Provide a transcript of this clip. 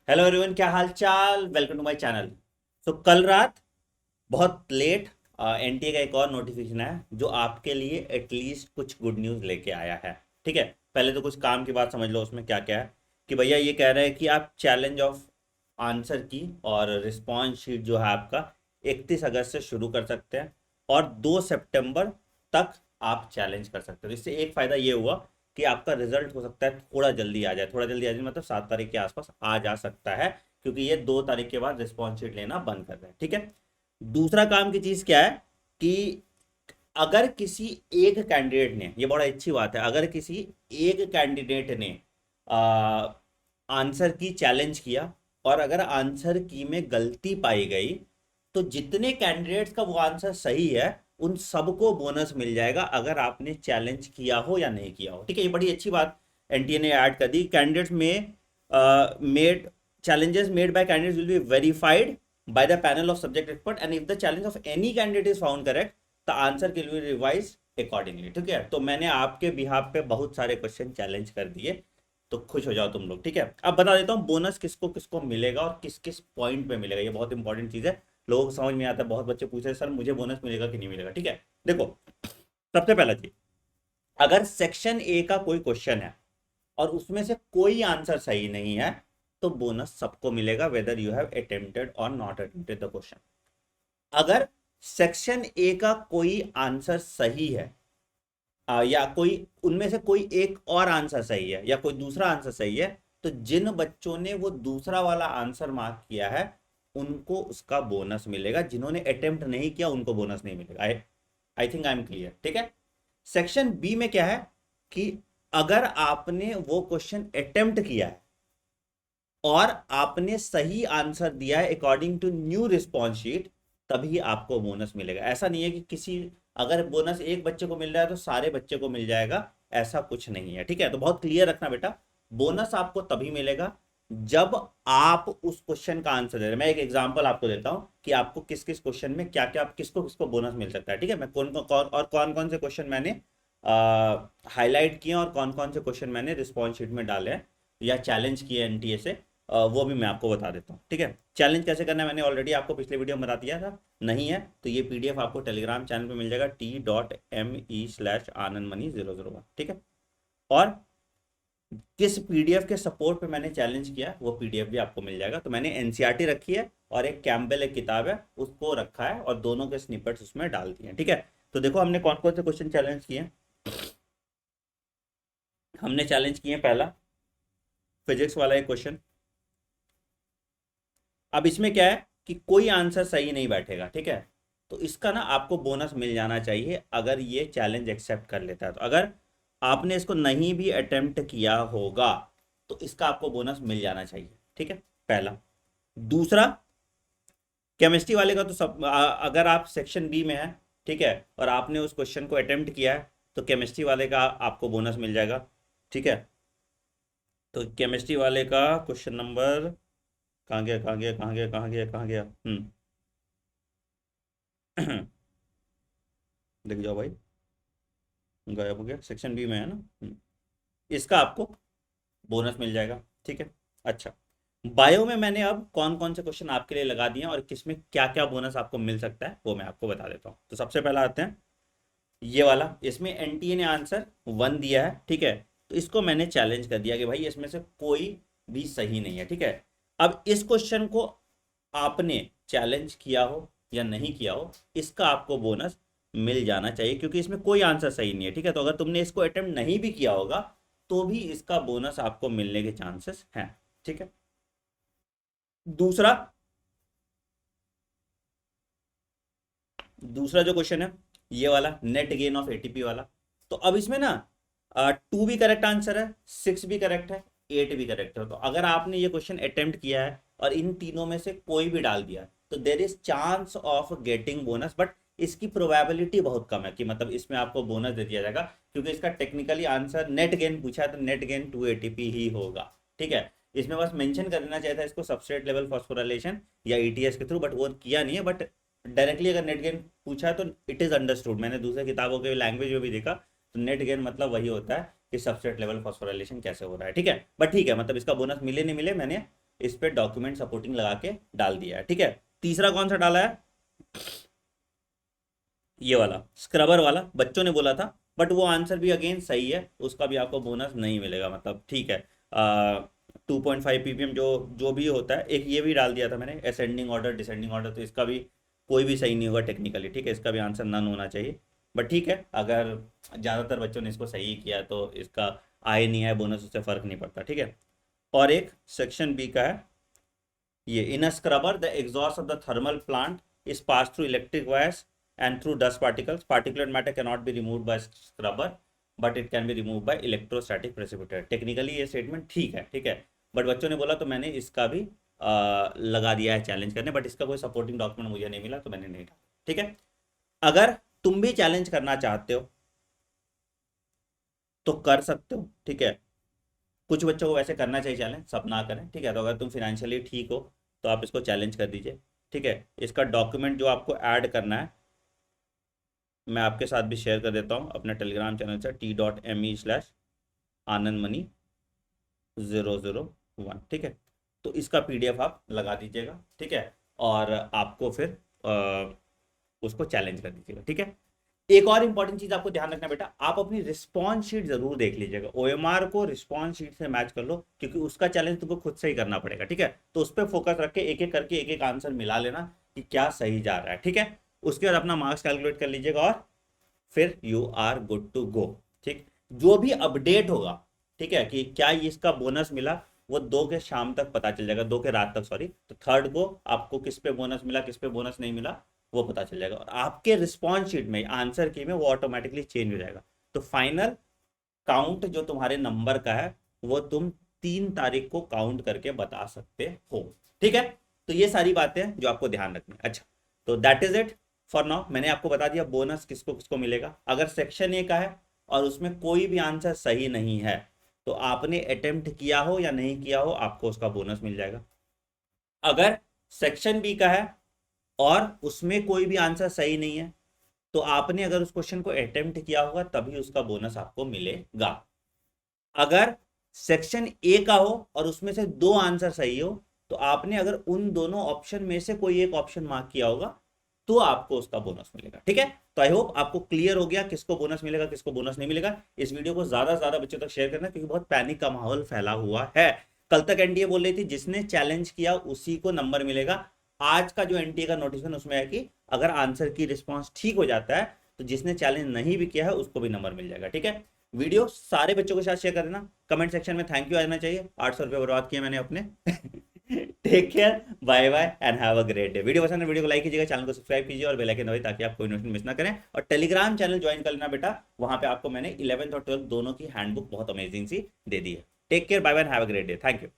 Hello everyone, क्या हाल चाल। Welcome to my channel. तो कल रात बहुत लेट एनटीए का एक और नोटिफिकेशन है जो आपके लिए एटलीस्ट कुछ गुड न्यूज़ लेके आया है। ठीक है, पहले तो कुछ काम की बात समझ लो उसमें क्या क्या है। कि भैया ये कह रहे हैं कि आप चैलेंज ऑफ आंसर की और रिस्पॉन्स शीट जो है आपका 31 अगस्त से शुरू कर सकते हैं और 2 सितंबर तक आप चैलेंज कर सकते हो। तो इससे एक फ़ायदा ये हुआ कि आपका रिजल्ट हो सकता है थोड़ा जल्दी आ जाए। थोड़ा जल्दी आ जाए मतलब 7 तारीख के आसपास आ जा सकता है, क्योंकि ये 2 तारीख के बाद रिस्पॉन्स शीट लेना बंद कर रहे हैं। ठीक है, दूसरा काम की चीज़ क्या है कि अगर किसी एक कैंडिडेट ने, ये बड़ा अच्छी बात है, अगर किसी एक कैंडिडेट ने आंसर की चैलेंज किया और अगर आंसर की में गलती पाई गई, तो जितने कैंडिडेट्स का वो आंसर सही है उन सबको बोनस मिल जाएगा, अगर आपने चैलेंज किया हो या नहीं किया हो। ठीक है, ये बड़ी अच्छी बात एनटीए ने ऐड कर दी। कैंडिडेट्स में made challenges made by candidates will be verified by the panel of subject expert, and if the challenge of any candidate is found correct, the answer will be revised accordingly। ठीक है, तो मैंने आपके behalf पे बहुत सारे question challenge कर दिए, तो खुश हो जाओ तुम लोग। ठीक है, अब बता देता हूँ बोनस किसको किसको मिलेगा और किस किस पॉइंट पे मिलेगा। ये बहुत इंपॉर्टेंट चीज़ है, लोगों को समझ में आता है। बहुत बच्चे पूछ रहे हैं सर मुझे बोनस मिलेगा कि नहीं मिलेगा। ठीक है, देखो, सबसे पहला चीज, अगर सेक्शन ए का कोई क्वेश्चन है और उसमें से कोई आंसर सही नहीं है, तो बोनस सबको मिलेगा, वेदर यू हैव अटेम्प्टेड और नॉट अटेम्प्टेड द क्वेश्चन। अगर सेक्शन ए का कोई आंसर सही है, या कोई उनमें से कोई एक और आंसर सही है या कोई दूसरा आंसर सही है, तो जिन बच्चों ने वो दूसरा वाला आंसर मार्क किया है उनको उसका बोनस मिलेगा। जिन्होंने अटेम्प्ट नहीं किया उनको बोनस नहीं मिलेगा। I think I am clear. ठीक है, सेक्शन बी में क्या है कि अगर आपने वो क्वेश्चन अटेम्प्ट किया है और आपने सही आंसर दिया है according to new response sheet, तभी आपको बोनस मिलेगा। ऐसा नहीं है कि किसी, अगर बोनस एक बच्चे को मिल रहा है तो सारे बच्चे को मिल जाएगा, ऐसा कुछ नहीं है। ठीक है, तो बहुत क्लियर रखना बेटा, बोनस आपको तभी मिलेगा जब आप उस क्वेश्चन का आंसर दे रहे हैं। मैं एक एग्जांपल आपको देता हूं कि आपको किस किस क्वेश्चन में क्या क्या, किसको किसको बोनस मिल सकता है। ठीक है, मैं कौन कौन से क्वेश्चन मैंने हाईलाइट किए और कौन कौन से क्वेश्चन मैंने रिस्पॉन्स शीट में डाले हैं या चैलेंज किए एनटीए से, वो भी मैं आपको बता देता हूँ। ठीक है, चैलेंज कैसे करना है मैंने ऑलरेडी आपको पिछले वीडियो में बता दिया था। नहीं है तो ये पीडीएफ आपको टेलीग्राम चैनल पे मिल जाएगा, t.me/anandmani001। ठीक है, और किस पीडीएफ के सपोर्ट पे मैंने चैलेंज किया वो पीडीएफ भी आपको मिल जाएगा। तो मैंने एनसीईआरटी रखी है और एक कैम्पबेल एक किताब है उसको रखा है और दोनों के स्निपेट्स उसमें डाल दिए हैं। ठीक है, तो देखो हमने कौन कौन से क्वेश्चन चैलेंज किए हैं। हमने चैलेंज किए, पहला फिजिक्स वाला एक क्वेश्चन। अब इसमें क्या है कि कोई आंसर सही नहीं बैठेगा। ठीक है, तो इसका ना आपको बोनस मिल जाना चाहिए अगर ये चैलेंज एक्सेप्ट कर लेता है। तो अगर आपने इसको नहीं भी अटेम्प्ट किया होगा तो इसका आपको बोनस मिल जाना चाहिए। ठीक है, पहला। दूसरा, केमिस्ट्री वाले का तो सब अगर आप सेक्शन बी में है, ठीक है, और आपने उस क्वेश्चन को अटेम्प्ट किया है तो केमिस्ट्री वाले का आपको बोनस मिल जाएगा। ठीक है, तो केमिस्ट्री वाले का क्वेश्चन नंबर कहाँ गया कहाँ गया कहाँ गया कहाँ गया कहाँ गया, लिख जाओ भाई, गायब हो गया, सेक्शन बी में है ना। इसका आपको बोनस मिल जाएगा। ठीक है, अच्छा, बायो में मैंने अब कौन कौन से क्वेश्चन आपके लिए लगा दिए हैं और किसमें क्या क्या बोनस आपको मिल सकता है वो मैं आपको बता देता हूँ। तो सबसे पहला आते हैं ये वाला, इसमें एनटीए ने आंसर 1 दिया है। ठीक है, तो इसको मैंने चैलेंज कर दिया कि भाई इसमें से कोई भी सही नहीं है। ठीक है, अब इस क्वेश्चन को आपने चैलेंज किया हो या नहीं किया हो, इसका आपको बोनस मिल जाना चाहिए क्योंकि इसमें कोई आंसर सही नहीं है। ठीक है, तो अगर तुमने इसको अटेम्प्ट नहीं भी किया होगा तो भी इसका बोनस आपको मिलने के चांसेस हैं। ठीक है, दूसरा, दूसरा जो क्वेश्चन है ये वाला नेट गेन ऑफ एटीपी वाला। तो अब इसमें ना 2 भी करेक्ट आंसर है, 6 भी करेक्ट है, 8 भी करेक्ट है। तो अगर आपने ये क्वेश्चन अटेम्प्ट किया है और इन तीनों में से कोई भी डाल दिया तो there is chance of getting bonus, but इसकी प्रोबेबिलिटी बहुत कम है कि मतलब इसमें आपको बोनस दे दिया जाएगा, क्योंकि इसका टेक्निकली आंसर नेट गेन पूछा है तो नेट गेन 2 एटीपी ही होगा। ठीक है, इसमें बस मेंशन कर देना चाहिए था इसको सबस्ट्रेट लेवल फॉस्फोराइलेशन या ईटीएस के थ्रू, बट वो किया नहीं है। बट डायरेक्टली अगर नेट गेन पूछा है तो इट इज़ अंडरस्टूड, मैंने दूसरे किताबों के लैंग्वेज में भी देखा, तो नेट गेन मतलब वही होता है कि सबस्ट्रेट लेवल फॉस्फोराइलेशन कैसे हो रहा है। ठीक है, बट ठीक है, मतलब इसका बोनस मिले नहीं मिले मैंने इस पे डॉक्यूमेंट सपोर्टिंग लगा के डाल दिया है। ठीक है, तीसरा कौन सा डाला है, ये वाला स्क्रबर वाला, बच्चों ने बोला था, बट वो आंसर भी अगेन सही है, उसका भी आपको बोनस नहीं मिलेगा, मतलब ठीक है। 2.5 ppm जो जो भी होता है, एक ये भी डाल दिया था मैंने, असेंडिंग ऑर्डर डिसेंडिंग ऑर्डर, तो इसका भी कोई भी सही नहीं होगा टेक्निकली। ठीक है, इसका भी आंसर नन होना चाहिए, बट ठीक है, अगर ज़्यादातर बच्चों ने इसको सही किया तो इसका आए नहीं आए बोनस उससे फ़र्क नहीं पड़ता। ठीक है, और एक सेक्शन बी का है ये, in a scrubber the exhaust of the thermal plant is pass through electric wires and through dust particles. Particulate matter cannot be removed by scrubber, but it can be removed by electrostatic precipitator. Technically ये statement ठीक है, ठीक है, but बच्चों ने बोला तो मैंने इसका भी लगा दिया है चैलेंज करने, बट इसका कोई सपोर्टिंग डॉक्यूमेंट मुझे नहीं मिला तो मैंने नहीं डाला। ठीक है, अगर तुम भी चैलेंज करना चाहते हो तो कर सकते हो। ठीक है, कुछ बच्चों को वैसे करना चाहिए चैलेंज, सब ना करें। ठीक है, तो अगर तुम फिनेंशियली ठीक हो तो आप इसको चैलेंज कर दीजिए। ठीक है, इसका डॉक्यूमेंट जो आपको ऐड करना है मैं आपके साथ भी शेयर कर देता हूँ अपने टेलीग्राम चैनल से, t.me/anandmani001। ठीक है, तो इसका पीडीएफ आप लगा दीजिएगा। ठीक है, और आपको फिर उसको चैलेंज कर दीजिएगा। ठीक है, एक और इंपॉर्टेंट चीज आपको ध्यान रखना बेटा, आप अपनी रिस्पॉन्स शीट जरूर देख लीजिएगा, ओएमआर को रिस्पॉन्स शीट से मैच कर लो, क्योंकि उसका चैलेंज तुमको खुद से ही करना पड़ेगा। ठीक है, तो उस पर फोकस रख के एक एक करके एक एक आंसर मिला लेना कि क्या सही जा रहा है। ठीक है, उसके बाद अपना मार्क्स कैलकुलेट कर लीजिएगा और फिर you are good to go. ठीक, जो भी अपडेट होगा, ठीक है, कि क्या इसका बोनस मिला, वो 2 के शाम तक पता चल जाएगा, 2 के रात तक सॉरी, तो 3rd को आपको किस पे बोनस मिला किस पे बोनस नहीं मिला वो पता चल जाएगा, और आपके रिस्पॉन्स शीट में आंसर की में वो ऑटोमेटिकली चेंज हो जाएगा। तो फाइनल काउंट जो तुम्हारे नंबर का है वो तुम 3 तारीख को काउंट करके बता सकते हो। ठीक है, तो ये सारी बातें हैं जो आपको ध्यान रखनी है। अच्छा, तो that is it for now, मैंने आपको बता दिया बोनस किसको किसको मिलेगा। अगर सेक्शन ए का है और उसमें कोई भी आंसर सही नहीं है तो आपने अटेम्प्ट किया हो या नहीं किया हो आपको उसका बोनस मिल जाएगा। अगर सेक्शन बी का है और उसमें कोई भी आंसर सही नहीं है तो आपने अगर उस क्वेश्चन को अटेम्प्ट किया होगा तभी उसका बोनस आपको मिलेगा। अगर सेक्शन ए का हो और उसमें से 2 आंसर सही हो तो आपने अगर उन दोनों ऑप्शन में से कोई एक ऑप्शन मार्क किया होगा तो आपको उसका बोनस मिलेगा। ठीक है, तो आई होप आपको क्लियर हो गया किसको बोनस मिलेगा किसको बोनस नहीं मिलेगा। इस वीडियो को ज्यादा से ज्यादा बच्चों तक शेयर करना, क्योंकि बहुत पैनिक का माहौल फैला हुआ है। कल तक एनटीए बोल रही थी जिसने चैलेंज किया उसी को नंबर मिलेगा। आज का जो एनटीए का नोटिफिकेशन उसमें है कि अगर आंसर की रिस्पॉन्स ठीक हो जाता है तो जिसने चैलेंज नहीं भी किया है उसको भी नंबर मिल जाएगा। ठीक है, वीडियो सारे बच्चों के साथ शेयर कर देना, कमेंट सेक्शन में थैंक यू आना चाहिए, 800 रुपये बर्बाद किए मैंने अपने। Take care, bye bye and have a great day. Video पसंद है वीडियो को लाइक कीजिएगा, चैनल को सब्सक्राइब कीजिए और बेल आइकन दबाइए ताकि आप कोई नोटिफिकेशन मिस ना करें। और टेलीग्राम चैनल ज्वाइन कर लेना बेटा, वहां पे आपको मैंने 11th और 12th दोनों की हैंडबुक बहुत अमेजिंग सी दे दी है। Take care, bye bye, have a great day, thank you.